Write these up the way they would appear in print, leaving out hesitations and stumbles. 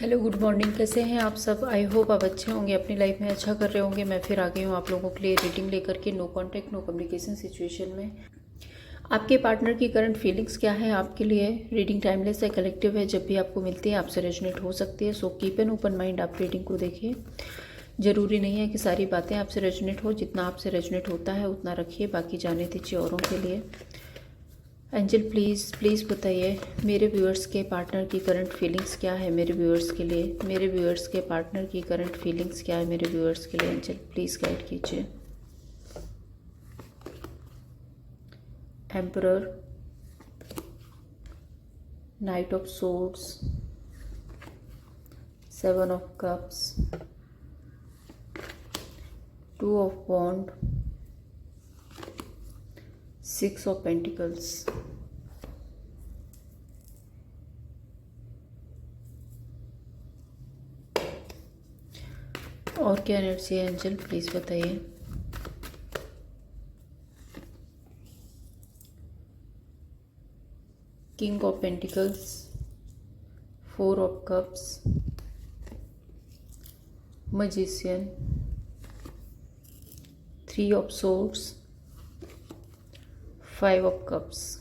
Hello, good morning. कैसे हैं आप सब? आई होप आप अच्छे होंगे, अपनी लाइफ में अच्छा कर रहे होंगे। मैं फिर आ गई हूँ आप लोगों के लिए रीडिंग लेकर के। No contact no communication situation में आपके पार्टनर की करंट फीलिंग्स क्या है आपके लिए। रीडिंग टाइमलेस है, कलेक्टिव है, जब भी आपको मिलती है आपसे रेजोनेट हो सकती है। So keep an open mind, आप रीडिंग को देखिए। ज़रूरी नहीं है कि सारी बातें आपसे रेजोनेट हो, जितना आपसे रेजोनेट होता है उतना रखिए, बाकी जाने दीजिए औरों के लिए। एंजल प्लीज़ प्लीज़ बताइए मेरे व्यूअर्स के पार्टनर की करंट फीलिंग्स क्या है मेरे व्यूअर्स के लिए। मेरे व्यूअर्स के पार्टनर की करंट फीलिंग्स क्या है मेरे व्यूअर्स के लिए। एंजल प्लीज़ गाइड कीजिए। Emperor, knight of swords, seven of cups, two of wand, six of pentacles. और क्या एनर्जी है एंजल, प्लीज़ बताइए। King of pentacles, four of cups, magician, three of swords, five of cups.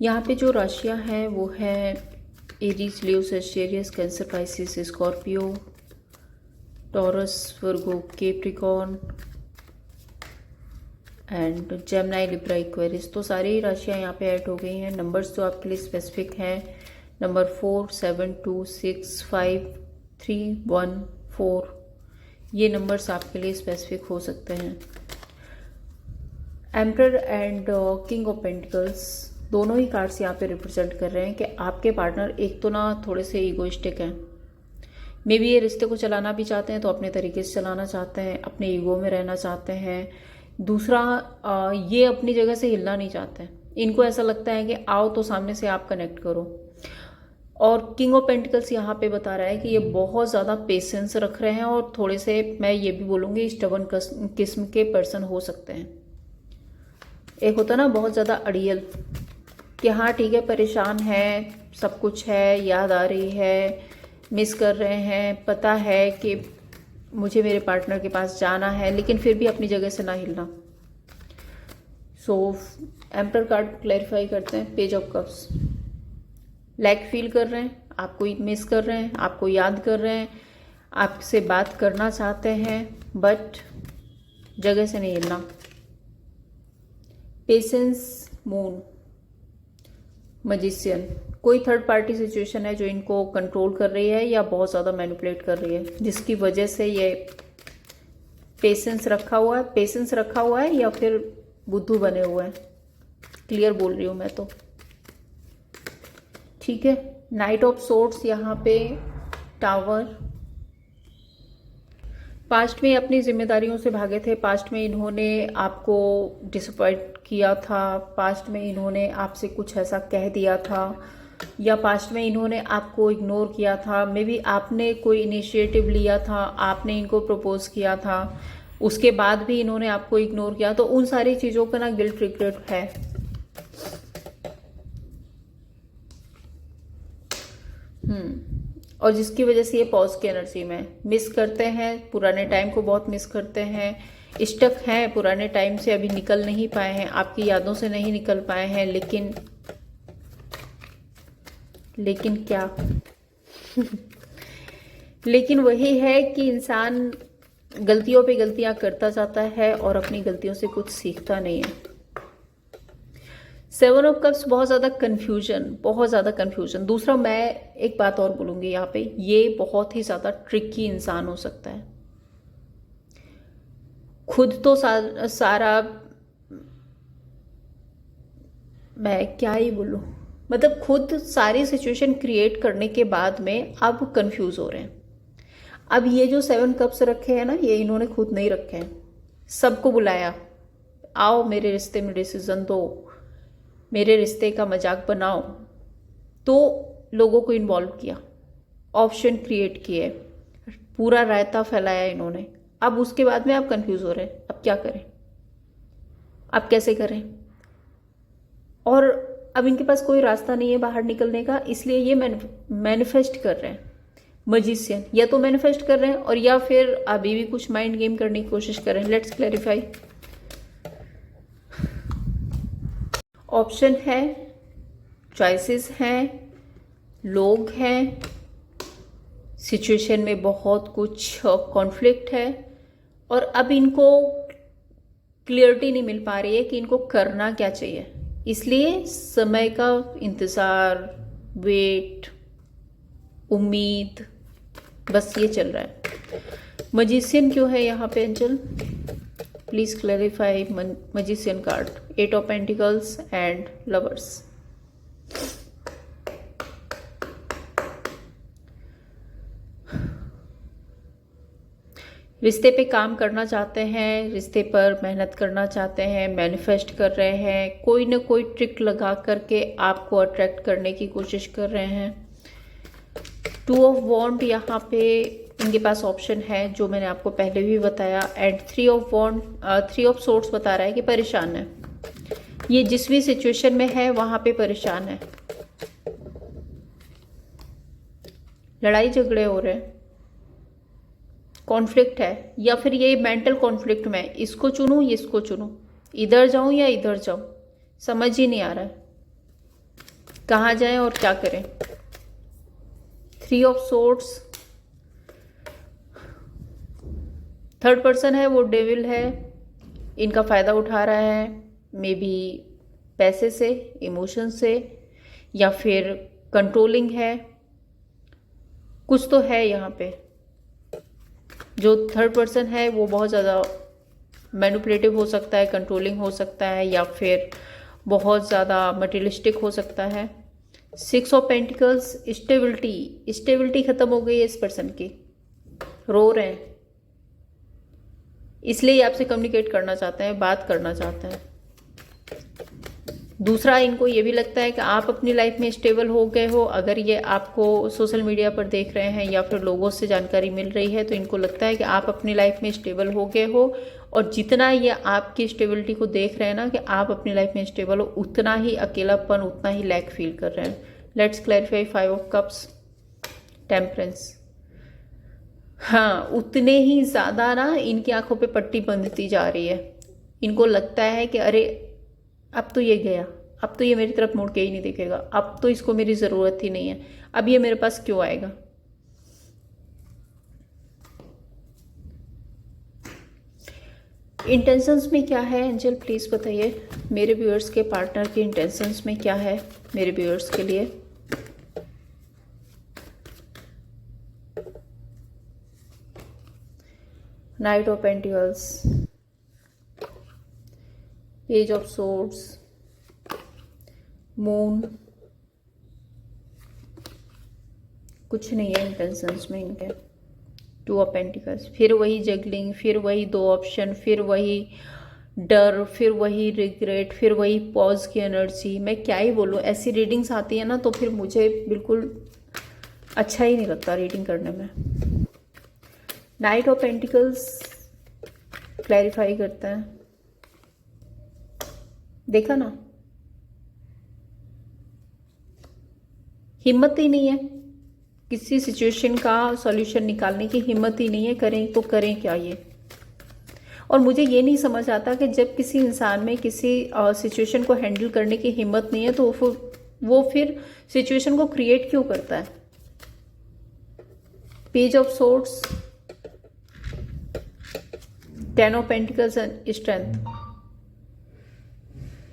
यहाँ पे जो राशियाँ हैं वो है Aries, Leo, Sagittarius, Cancer, Pisces, Scorpio, Taurus, Virgo, Capricorn and Gemini, Libra, Aquarius. तो सारी राशियाँ यहाँ पे ऐड हो गई हैं। नंबर्स जो आपके लिए स्पेसिफिक हैं, नंबर 4, 7, 2, 6, 5, 3, 1, 4, ये नंबर्स आपके लिए स्पेसिफिक हो सकते हैं। Emperor and king of pentacles दोनों ही कार्ड्स यहाँ पे रिप्रेजेंट कर रहे हैं कि आपके पार्टनर एक तो ना थोड़े से ईगोइस्टिक हैं। मे बी ये रिश्ते को चलाना भी चाहते हैं तो अपने तरीके से चलाना चाहते हैं, अपने ईगो में रहना चाहते हैं। दूसरा, ये अपनी जगह से हिलना नहीं चाहते हैं। इनको ऐसा लगता है कि आओ तो सामने से आप कनेक्ट करो। और किंग ऑफ पेंटिकल्स यहाँ पे बता रहा है कि ये बहुत ज़्यादा पेशेंस रख रहे हैं और थोड़े से, मैं ये भी बोलूँगी, स्टबर्न किस्म के पर्सन हो सकते हैं। एक होता ना बहुत ज़्यादा अड़ियल कि हाँ ठीक है, परेशान है, सब कुछ है, याद आ रही है, मिस कर रहे हैं, पता है कि मुझे मेरे पार्टनर के पास जाना है, लेकिन फिर भी अपनी जगह से ना हिलना। सो एम्पर कार्ड क्लैरिफाई करते हैं। Page of cups, lack feel कर रहे हैं, आपको मिस कर रहे हैं, आपको याद कर रहे हैं, आपसे बात करना चाहते हैं, बट जगह से नहीं हिलना। पेशेंस, मून, मैजिशियन, कोई थर्ड पार्टी सिचुएशन है जो इनको कंट्रोल कर रही है या बहुत ज़्यादा मैनिपुलेट कर रही है, जिसकी वजह से ये पेशेंस रखा हुआ है या फिर बुद्धू बने हुए हैं। क्लियर बोल रही हूँ मैं तो, ठीक है। नाइट ऑफ सोर्ड्स यहाँ पे, टावर, पास्ट में अपनी जिम्मेदारियों से भागे थे, पास्ट में इन्होंने आपको डिसअपॉइंट किया था, पास्ट में इन्होंने आपसे कुछ ऐसा कह दिया था, या पास्ट में इन्होंने आपको इग्नोर किया था। मे बी आपने कोई इनिशिएटिव लिया था, आपने इनको प्रपोज किया था, उसके बाद भी इन्होंने आपको इग्नोर किया, तो उन सारी चीज़ों का ना गिल्ट रिग्रेट है। और जिसकी वजह से ये पॉज की एनर्जी में मिस करते हैं, पुराने टाइम को बहुत मिस करते हैं, स्टक हैं पुराने टाइम से, अभी निकल नहीं पाए हैं, आपकी यादों से नहीं निकल पाए हैं। लेकिन क्या लेकिन वही है कि इंसान गलतियों पे गलतियां करता जाता है और अपनी गलतियों से कुछ सीखता नहीं है। सेवन ऑफ कप्स, बहुत ज़्यादा कन्फ्यूजन। दूसरा, मैं एक बात और बोलूँगी यहाँ पे, ये बहुत ही ज़्यादा ट्रिकी इंसान हो सकता है। खुद तो सारा, मैं क्या ही बोलूँ, मतलब खुद सारी सिचुएशन क्रिएट करने के बाद में अब कंफ्यूज हो रहे हैं। अब ये जो सेवन कप्स रखे हैं ना, ये इन्होंने खुद नहीं रखे हैं, सबको बुलाया, आओ मेरे रिश्ते में डिसीजन दो, मेरे रिश्ते का मजाक बनाओ, तो लोगों को इन्वॉल्व किया, ऑप्शन क्रिएट किए, पूरा रायता फैलाया इन्होंने। अब उसके बाद में आप कंफ्यूज हो रहे हैं, अब क्या करें, अब कैसे करें। और अब इनके पास कोई रास्ता नहीं है बाहर निकलने का, इसलिए ये मैनिफेस्ट कर रहे हैं। मजिशियन या तो मैनिफेस्ट कर रहे हैं और या फिर अभी भी कुछ माइंड गेम करने की कोशिश कर रहे हैं। Let's clarify. ऑप्शन है, चॉइसेस हैं, लोग हैं, सिचुएशन में बहुत कुछ कॉन्फ्लिक्ट है और अब इनको क्लियरिटी नहीं मिल पा रही है कि इनको करना क्या चाहिए, इसलिए समय का इंतज़ार, वेट, उम्मीद, बस ये चल रहा है। मजिशियन क्यों है यहाँ पे angel? Please clarify magician card, 8 of pentacles and lovers. रिश्ते पे काम करना चाहते हैं, रिश्ते पर मेहनत करना चाहते हैं, मैनिफेस्ट कर रहे हैं, कोई ना कोई ट्रिक लगा करके आपको अट्रैक्ट करने की कोशिश कर रहे हैं। 2 ऑफ वॉन्ड यहाँ पे इनके पास ऑप्शन है जो मैंने आपको पहले भी बताया, and 3 of wand, 3 of swords बता रहा है कि परेशान है। ये जिस भी सिचुएशन में है वहाँ पे परेशान है, लड़ाई झगड़े हो रहे हैं, कॉन्फ्लिक्ट है, या फिर ये मेंटल कॉन्फ्लिक्ट में, इसको चुनूं या इसको चुनूं, इधर जाऊं या इधर जाऊं, समझ ही नहीं आ रहा है कहाँ जाएं और क्या करें। 3 ऑफ सोर्ट्स, थर्ड पर्सन है, वो डेविल है, इनका फ़ायदा उठा रहा है, मे बी पैसे से, इमोशन से, या फिर कंट्रोलिंग है, कुछ तो है यहाँ पे। जो थर्ड पर्सन है वो बहुत ज़्यादा मैनिपुलेटिव हो सकता है, कंट्रोलिंग हो सकता है, या फिर बहुत ज़्यादा मटेरियलिस्टिक हो सकता है। 6 ऑफ पेंटिकल्स, स्टेबिलिटी ख़त्म हो गई है इस पर्सन की, रो रहे हैं, इसलिए आपसे कम्युनिकेट करना चाहते हैं, बात करना चाहते हैं। दूसरा, इनको ये भी लगता है कि आप अपनी लाइफ में स्टेबल हो गए हो। अगर ये आपको सोशल मीडिया पर देख रहे हैं या फिर लोगों से जानकारी मिल रही है तो इनको लगता है कि आप अपनी लाइफ में स्टेबल हो गए हो, और जितना ये आपकी स्टेबिलिटी को देख रहे हैं ना कि आप अपनी लाइफ में स्टेबल हो, उतना ही अकेलापन, उतना ही लैक फील कर रहे हैं। Let's clarify. 5 of cups, temperance. हाँ, उतने ही ज़्यादा ना इनकी आंखों पे पट्टी बंधती जा रही है। इनको लगता है कि अरे अब तो ये गया, अब तो ये मेरी तरफ मुड़ के ही नहीं देखेगा, अब तो इसको मेरी ज़रूरत ही नहीं है, अब ये मेरे पास क्यों आएगा। इंटेंशंस में क्या है एंजल, प्लीज़ बताइए। मेरे व्यूअर्स के पार्टनर के इंटेंशंस में क्या है मेरे व्यूअर्स के लिए। Night of pentacles, page of swords, moon, कुछ नहीं है इंटेंशंस में इनके। 2 ऑफ पेंटिकल्स, फिर वही जगलिंग, फिर वही 2 ऑप्शन, फिर वही डर, फिर वही रिग्रेट, फिर वही पॉज की एनर्जी। मैं क्या ही बोलूँ, ऐसी रीडिंग्स आती है ना तो फिर मुझे बिल्कुल अच्छा ही नहीं लगता रीडिंग करने में। नाइट ऑफ पेंटिकल्स क्लैरिफाई करते हैं, देखा ना, हिम्मत ही नहीं है, किसी सिचुएशन का सॉल्यूशन निकालने की हिम्मत ही नहीं है, करें तो करें क्या ये। और मुझे ये नहीं समझ आता कि जब किसी इंसान में किसी सिचुएशन को हैंडल करने की हिम्मत नहीं है तो वो फिर सिचुएशन को क्रिएट क्यों करता है। Page of swords, 10 of pentacles and strength.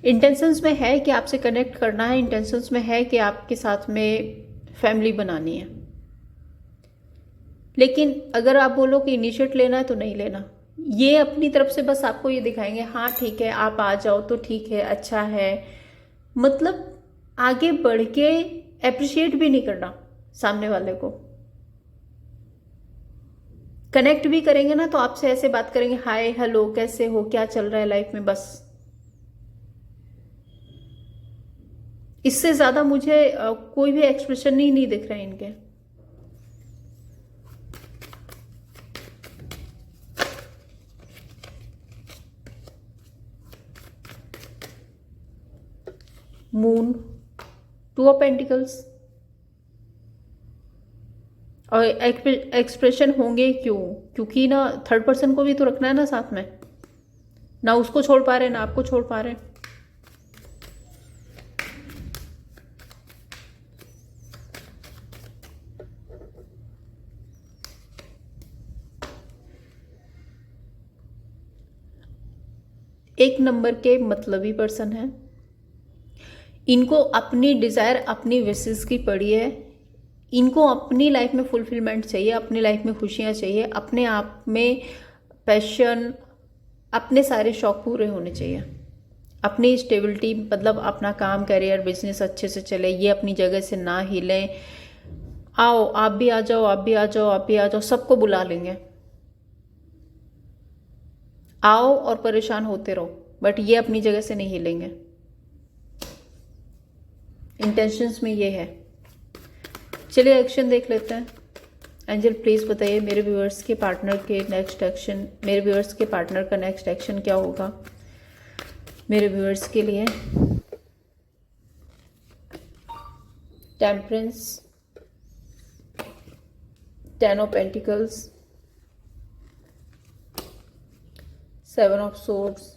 Intentions में है कि आपसे कनेक्ट करना है, इंटेंशंस में है कि आपके साथ में फैमिली बनानी है, लेकिन अगर आप बोलो कि इनिशिएट लेना है तो नहीं लेना। ये अपनी तरफ से बस आपको ये दिखाएंगे, हाँ ठीक है आप आ जाओ तो ठीक है, अच्छा है, मतलब आगे बढ़ के अप्रिशिएट भी नहीं करना सामने वाले को। कनेक्ट भी करेंगे ना तो आपसे ऐसे बात करेंगे, हाय हेलो कैसे हो, क्या चल रहा है लाइफ में, बस। इससे ज़्यादा मुझे कोई भी एक्सप्रेशन नहीं दिख रहे इनके। Moon, two of pentacles. और एक्सप्रेशन होंगे क्यों? क्योंकि ना थर्ड पर्सन को भी तो रखना है ना साथ में, ना उसको छोड़ पा रहे ना आपको छोड़ पा रहे। एक नंबर के मतलबी पर्सन है। इनको अपनी डिजायर, अपनी विशेस की पड़ी है। इनको अपनी लाइफ में फुलफिलमेंट चाहिए, अपनी लाइफ में खुशियां चाहिए, अपने आप में पैशन, अपने सारे शौक पूरे होने चाहिए। अपनी स्टेबिलिटी मतलब अपना काम, करियर, बिजनेस अच्छे से चले, ये अपनी जगह से ना हिलें। आओ आप भी आ जाओ, आप भी आ जाओ, आप भी आ जाओ, सबको बुला लेंगे। आओ और परेशान होते रहो, बट ये अपनी जगह से नहीं हिलेंगे। इंटेंशंस में ये है। चलिए एक्शन देख लेते हैं। एंजल प्लीज बताइए मेरे व्यूअर्स के पार्टनर के नेक्स्ट एक्शन, मेरे व्यूअर्स के पार्टनर का नेक्स्ट एक्शन क्या होगा मेरे व्यूअर्स के लिए। Temperance, 10 of pentacles, 7 of swords,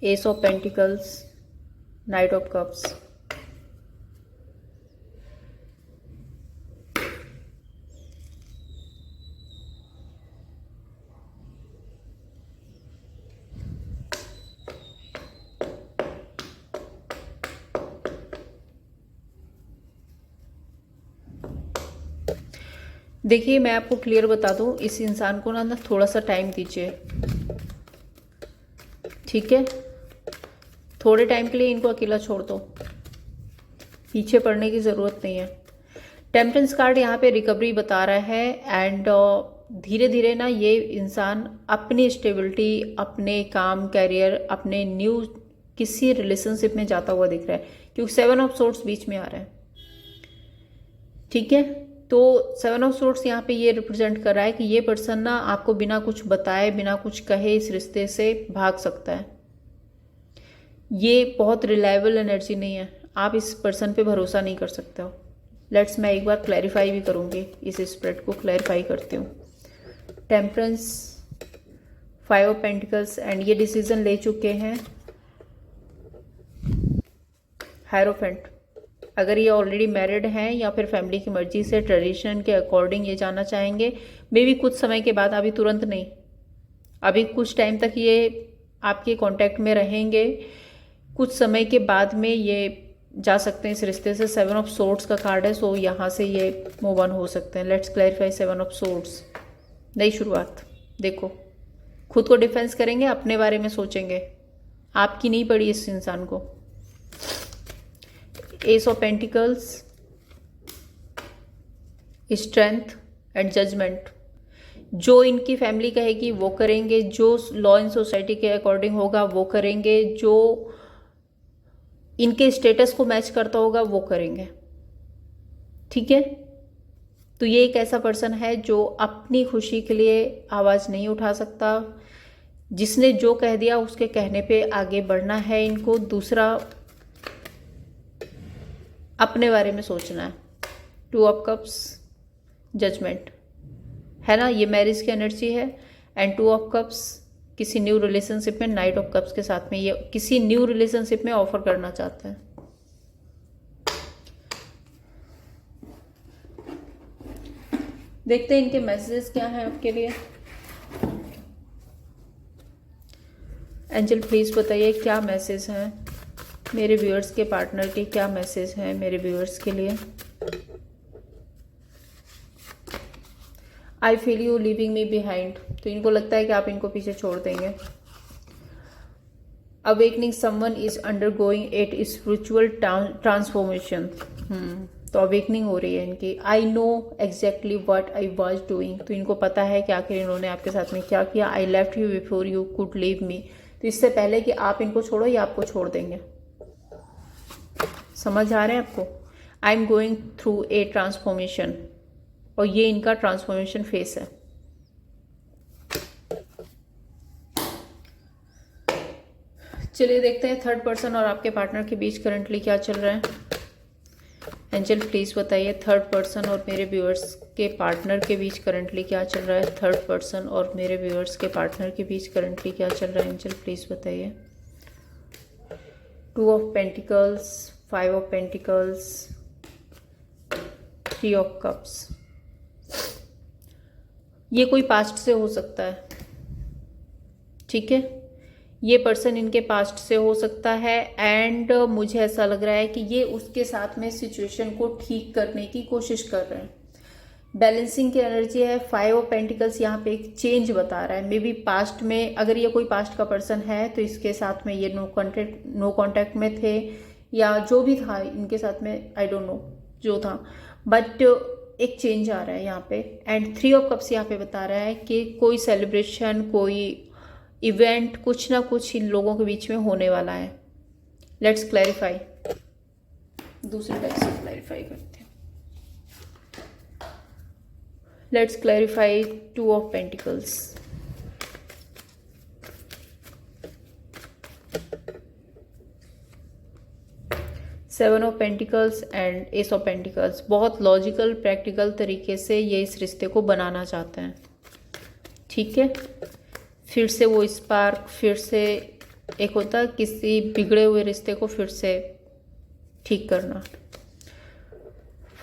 S of pentacles, night of cups. देखिए मैं आपको क्लियर बता दूं, इस इंसान को ना थोड़ा सा टाइम दीजिए, ठीक है? थोड़े टाइम के लिए इनको अकेला छोड़ दो, पीछे पड़ने की ज़रूरत नहीं है। टेम्परेंस कार्ड यहाँ पे रिकवरी बता रहा है एंड धीरे धीरे ना ये इंसान अपनी स्टेबिलिटी, अपने काम, करियर, अपने न्यू किसी रिलेशनशिप में जाता हुआ दिख रहा है, क्योंकि 7 ऑफ सोर्ड्स बीच में आ रहा है, ठीक है? तो 7 ऑफ सोर्ड्स यहाँ पे ये रिप्रेजेंट कर रहा है कि ये पर्सन ना आपको बिना कुछ बताए, बिना कुछ कहे इस रिश्ते से भाग सकता है। ये बहुत रिलायबल एनर्जी नहीं है, आप इस पर्सन पे भरोसा नहीं कर सकते हो। लेट्स, मैं एक बार क्लैरिफाई भी करूँगी, इस स्प्रेड को क्लैरिफाई करती हूँ। टेम्परेंस, 5 ऑफ पेंटिकल्स एंड ये डिसीजन ले चुके हैं। हायरोफेंट, अगर ये ऑलरेडी मैरिड हैं या फिर फैमिली की मर्जी से, ट्रेडिशन के अकॉर्डिंग ये जाना चाहेंगे, मे भी कुछ समय के बाद, अभी तुरंत नहीं, अभी कुछ टाइम तक ये आपके कांटेक्ट में रहेंगे, कुछ समय के बाद में ये जा सकते हैं इस रिश्ते से। 7 ऑफ सोर्ड्स का कार्ड है, सो यहाँ से ये मूव ऑन हो सकते हैं। लेट्स क्लैरिफाई 7 ऑफ सोर्ड्स, नई शुरुआत। देखो, खुद को डिफेंस करेंगे, अपने बारे में सोचेंगे, आपकी नहीं पड़ी इस इंसान को। Ace of pentacles, strength and judgement. जो इनकी फैमिली कहेगी वो करेंगे, जो लॉ एंड सोसाइटी के अकॉर्डिंग होगा वो करेंगे, जो इनके स्टेटस को मैच करता होगा वो करेंगे, ठीक है? तो ये एक ऐसा पर्सन है जो अपनी खुशी के लिए आवाज़ नहीं उठा सकता। जिसने जो कह दिया उसके कहने पे आगे बढ़ना है इनको। दूसरा, अपने बारे में सोचना है। 2 ऑफ कप्स, जजमेंट है ना, ये मैरिज की एनर्जी है। एंड 2 ऑफ कप्स किसी न्यू रिलेशनशिप में, नाइट ऑफ कप्स के साथ में ये किसी न्यू रिलेशनशिप में ऑफर करना चाहते हैं। देखते हैं इनके मैसेजेस क्या हैं आपके लिए। एंजल प्लीज बताइए क्या मैसेज हैं मेरे व्यूअर्स के पार्टनर के, क्या मैसेज हैं मेरे व्यूअर्स के लिए। I feel you leaving me behind, तो इनको लगता है कि आप इनको पीछे छोड़ देंगे। Awakening, someone is undergoing it spiritual transformation, तो अवेकनिंग हो रही है इनकी। I know exactly what I was doing, तो इनको पता है कि आखिर इन्होंने आपके साथ में क्या किया। I left you before you could leave me, तो इससे पहले कि आप इनको छोड़ो ये आपको छोड़ देंगे। समझ आ रहा है आपको? I am going through a transformation, और ये इनका ट्रांसफॉर्मेशन फेस है। चलिए देखते हैं थर्ड पर्सन और आपके पार्टनर के बीच करंटली क्या चल रहा है। एंजल प्लीज बताइए थर्ड पर्सन और मेरे व्यूअर्स के पार्टनर के बीच करंटली क्या चल रहा है। थर्ड पर्सन और मेरे व्यूअर्स के पार्टनर के बीच करंटली क्या चल रहा है। एंजल प्लीज बताइए। 2 of pentacles, 5 of pentacles, 3 of cups. ये कोई पास्ट से हो सकता है, ठीक है, ये पर्सन इनके पास्ट से हो सकता है। एंड मुझे ऐसा लग रहा है कि ये उसके साथ में सिचुएशन को ठीक करने की कोशिश कर रहे हैं। बैलेंसिंग की एनर्जी है। 5 ऑफ पेंटिकल्स यहाँ पे एक चेंज बता रहा है। मे बी पास्ट में, अगर ये कोई पास्ट का पर्सन है तो इसके साथ में ये नो कॉन्टैक्ट में थे, या जो भी था इनके साथ में, आई डोंट नो जो था, बट एक चेंज आ रहा है यहाँ पे। एंड 3 ऑफ कप्स यहाँ पे बता रहा है कि कोई सेलिब्रेशन, कोई इवेंट, कुछ ना कुछ इन लोगों के बीच में होने वाला है। लेट्स क्लैरिफाई, दूसरे टाइप से क्लैरिफाई करते हैं। Let's clarify 2 of pentacles. Seven of pentacles and S of pentacles. बहुत लॉजिकल, प्रैक्टिकल तरीके से ये इस रिश्ते को बनाना चाहते हैं, ठीक है। फिर से वो स्पार्क, फिर से एक होता है किसी बिगड़े हुए रिश्ते को फिर से ठीक करना।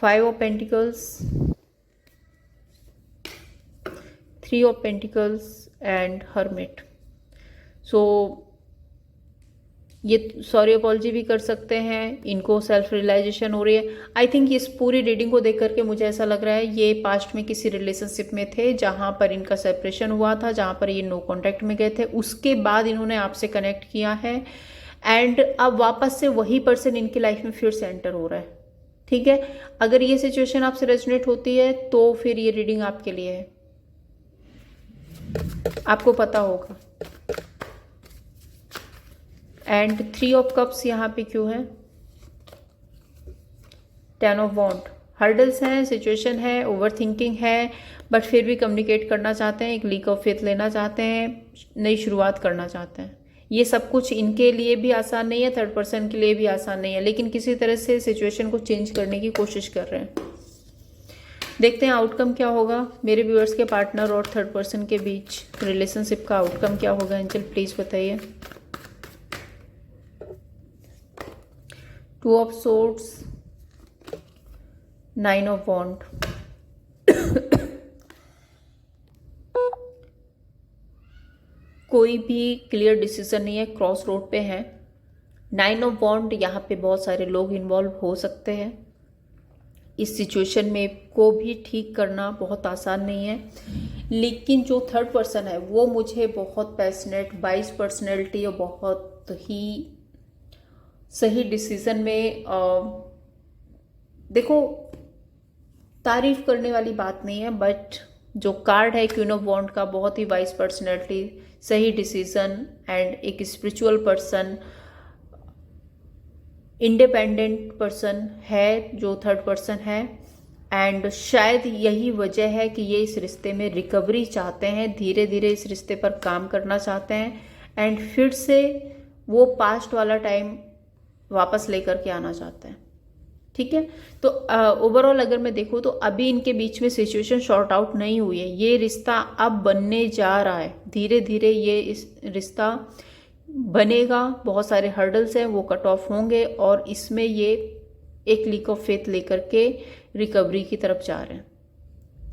5 of pentacles, 3 of pentacles and hermit. So ये सॉरी अपॉलजी भी कर सकते हैं, इनको सेल्फ रियलाइजेशन हो रही है। आई थिंक इस पूरी रीडिंग को देख करके मुझे ऐसा लग रहा है ये पास्ट में किसी रिलेशनशिप में थे जहां पर इनका सेपरेशन हुआ था, जहां पर ये नो कॉन्टैक्ट में गए थे, उसके बाद इन्होंने आपसे कनेक्ट किया है एंड अब वापस से वही पर्सन इनकी लाइफ में फिर से एंटर हो रहा है, ठीक है। अगर ये सिचुएशन आपसे रेजोनेट होती है तो फिर ये रीडिंग आपके लिए है, आपको पता होगा। एंड 3 ऑफ कप्स यहाँ पे क्यों है? 10 ऑफ वॉन्ड। हर्डल्स हैं, सिचुएशन है, ओवर थिंकिंग है, बट फिर भी कम्युनिकेट करना चाहते हैं, एक लीक ऑफ फेथ लेना चाहते हैं, नई शुरुआत करना चाहते हैं। ये सब कुछ इनके लिए भी आसान नहीं है, थर्ड पर्सन के लिए भी आसान नहीं है, लेकिन किसी तरह से सिचुएशन को चेंज करने की कोशिश कर रहे हैं। देखते हैं आउटकम क्या होगा मेरे व्यूअर्स के पार्टनर और थर्ड पर्सन के बीच रिलेशनशिप का आउटकम क्या होगा। एंजल प्लीज बताइए। 2 ऑफ सोर्ड्स, 9 ऑफ वॉन्ड। कोई भी क्लियर डिसीजन नहीं है, क्रॉस रोड पे है। 9 ऑफ वॉन्ड, यहाँ पे बहुत सारे लोग इन्वॉल्व हो सकते हैं। इस सिचुएशन में को भी ठीक करना बहुत आसान नहीं है, लेकिन जो थर्ड पर्सन है वो मुझे बहुत पैशनेट, 22 पर्सनैलिटी और बहुत ही सही डिसीजन में देखो तारीफ करने वाली बात नहीं है, बट जो कार्ड है क्वीन ऑफ वॉन्ड का, बहुत ही वाइज पर्सनैलिटी, सही डिसीजन एंड एक स्पिरिचुअल पर्सन, इंडिपेंडेंट पर्सन है जो थर्ड पर्सन है। एंड शायद यही वजह है कि ये इस रिश्ते में रिकवरी चाहते हैं, धीरे धीरे इस रिश्ते पर काम करना चाहते हैं एंड फिर से वो पास्ट वाला टाइम वापस लेकर के आना चाहते हैं, ठीक है। तो ओवरऑल अगर मैं देखूँ तो अभी इनके बीच में सिचुएशन शॉर्ट आउट नहीं हुई है, ये रिश्ता अब बनने जा रहा है, धीरे धीरे ये इस रिश्ता बनेगा। बहुत सारे हर्डल्स हैं वो कट ऑफ होंगे और इसमें ये एक लीक ऑफ फेथ लेकर के रिकवरी की तरफ जा रहे हैं,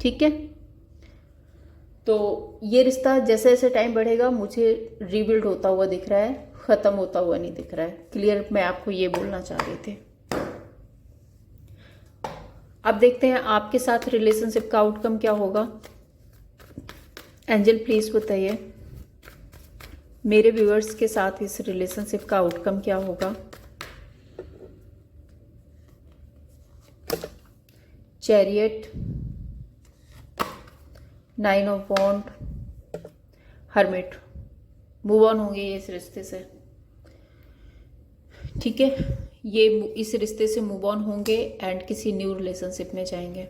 ठीक है। तो ये रिश्ता जैसे जैसे टाइम बढ़ेगा मुझे रीबिल्ड होता हुआ दिख रहा है, खत्म होता हुआ नहीं दिख रहा है। क्लियर, मैं आपको ये बोलना चाह रही थी। अब देखते हैं आपके साथ रिलेशनशिप का आउटकम क्या होगा। एंजल प्लीज बताइए मेरे व्यूअर्स के साथ इस रिलेशनशिप का आउटकम क्या होगा। Chariot, 9 of wand, hermit. Move on होंगे ये इस रिश्ते से, ठीक है। ये इस रिश्ते से मूव ऑन होंगे एंड किसी न्यू रिलेशनशिप में जाएंगे।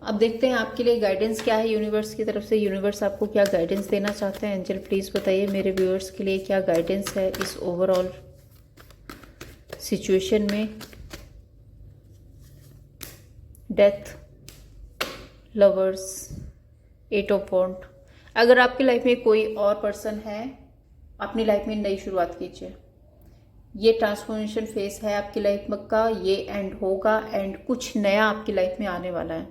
अब देखते हैं आपके लिए गाइडेंस क्या है यूनिवर्स की तरफ से। यूनिवर्स आपको क्या गाइडेंस देना चाहते हैं। एंजल प्लीज़ बताइए मेरे व्यूअर्स के लिए क्या गाइडेंस है इस ओवरऑल सिचुएशन में। डेथ, लवर्स, 8 ऑफ वॉन्ड। अगर आपकी लाइफ में कोई और पर्सन है, अपनी लाइफ में नई शुरुआत कीजिए। ये ट्रांसफॉर्मेशन फेस है आपकी लाइफ में का, ये एंड होगा एंड कुछ नया आपकी लाइफ में आने वाला है।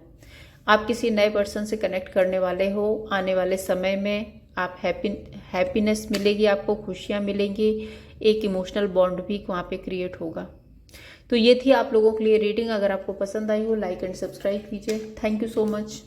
आप किसी नए पर्सन से कनेक्ट करने वाले हो। आने वाले समय में आप हैप्पीनेस मिलेगी, आपको खुशियाँ मिलेंगी, एक इमोशनल बॉन्ड भी वहाँ पे क्रिएट होगा। तो ये थी आप लोगों के लिए रीडिंग। अगर आपको पसंद आई हो लाइक एंड सब्सक्राइब कीजिए। Thank you so much.